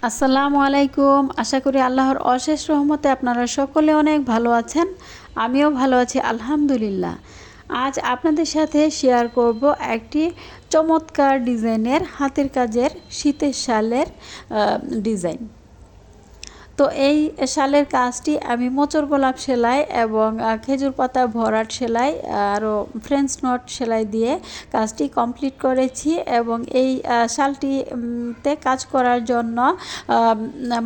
আসসালামু আলাইকুম। আশা করি আল্লাহর অশেষ রহমতে আপনারা সকলে অনেক ভালো আছেন। আমিও ভালো আছি আলহামদুলিল্লাহ। আজ আপনাদের সাথে শেয়ার করব একটি চমৎকার ডিজাইনের হাতের কাজের শীতের শালের ডিজাইন। তো এই শালের কাজটি আমি মোচর গোলাপ সেলাই এবং খেজুর পাতা ভরাট সেলাই আরও ফ্রেঞ্চ নট সেলাই দিয়ে কাজটি কমপ্লিট করেছি এবং এই শালটিতে কাজ করার জন্য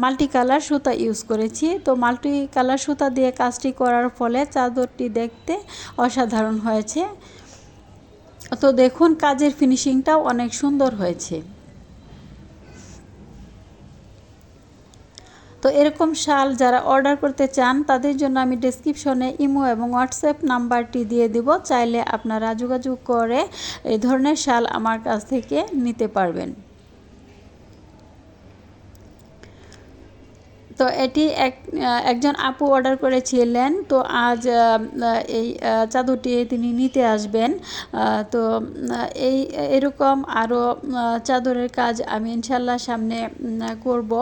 মাল্টি কালার সুতা ইউজ করেছি। তো মাল্টি কালার সুতা দিয়ে কাজটি করার ফলে চাদরটি দেখতে অসাধারণ হয়েছে। তো দেখুন কাজের ফিনিশিংটাও অনেক সুন্দর হয়েছে। তো এরকম শাল যারা অর্ডার করতে চান তাদের জন্য আমি ডেসক্রিপশনে ইমো এবং হোয়াটসঅ্যাপ নাম্বারটি দিয়ে দিব, চাইলে আপনারা যোগাযোগ করে এই ধরনের শাল আমার কাছ থেকে নিতে পারবেন। তো এটি একজন আপু অর্ডার করেছিলেন, তো আজ এই চাদরটি তিনি নিতে আসবেন। তো এরকম আরও চাদরের কাজ আমি ইনশাল্লাহ সামনে করব,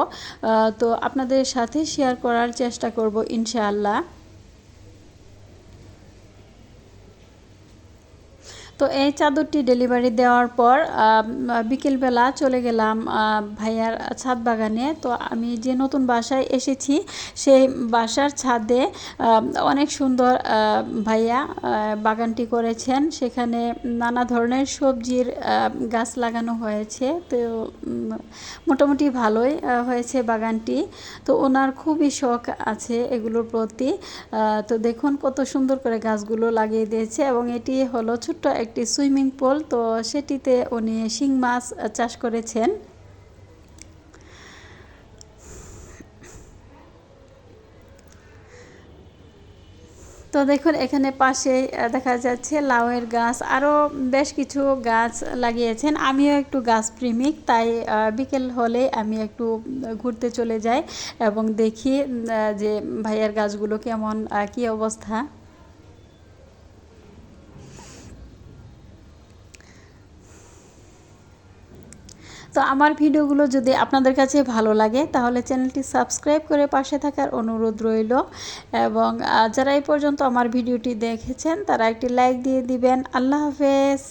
তো আপনাদের সাথে শেয়ার করার চেষ্টা করব ইনশাআল্লাহ। তো এই চাদরটি ডেলিভারি দেওয়ার পর বিকেলবেলা চলে গেলাম ভাইয়ার ছাদ বাগানে। তো আমি যে নতুন বাসায় এসেছি সেই বাসার ছাদে অনেক সুন্দর ভাইয়া বাগানটি করেছেন। সেখানে নানা ধরনের সবজির গাছ লাগানো হয়েছে। তো মোটামুটি ভালোই হয়েছে বাগানটি। তো ওনার খুবই শখ আছে এগুলোর প্রতি। তো দেখুন কত সুন্দর করে গাছগুলো লাগিয়ে দিয়েছে এবং এটি হলো ছোট্ট একটি সুইমিং পুল। তো সেটিতে উনি শিং মাছ চাষ করেছেন। তো দেখুন এখানে পাশে দেখা যাচ্ছে লাউয়ের গাছ, আরও বেশ কিছু গাছ লাগিয়েছেন। আমিও একটু গাছ প্রেমিক, তাই বিকেল হলে আমি একটু ঘুরতে চলে যাই এবং দেখি যে ভাইয়ার গাছগুলো কেমন, কী অবস্থা। তো আমার ভিডিওগুলো যদি আপনাদের কাছে ভালো লাগে তাহলে চ্যানেলটি সাবস্ক্রাইব করে পাশে থাকার অনুরোধ রইল এবং যারা এই পর্যন্ত আমার ভিডিওটি দেখেছেন তারা একটি লাইক দিয়ে দিবেন। আল্লাহ হাফেজ।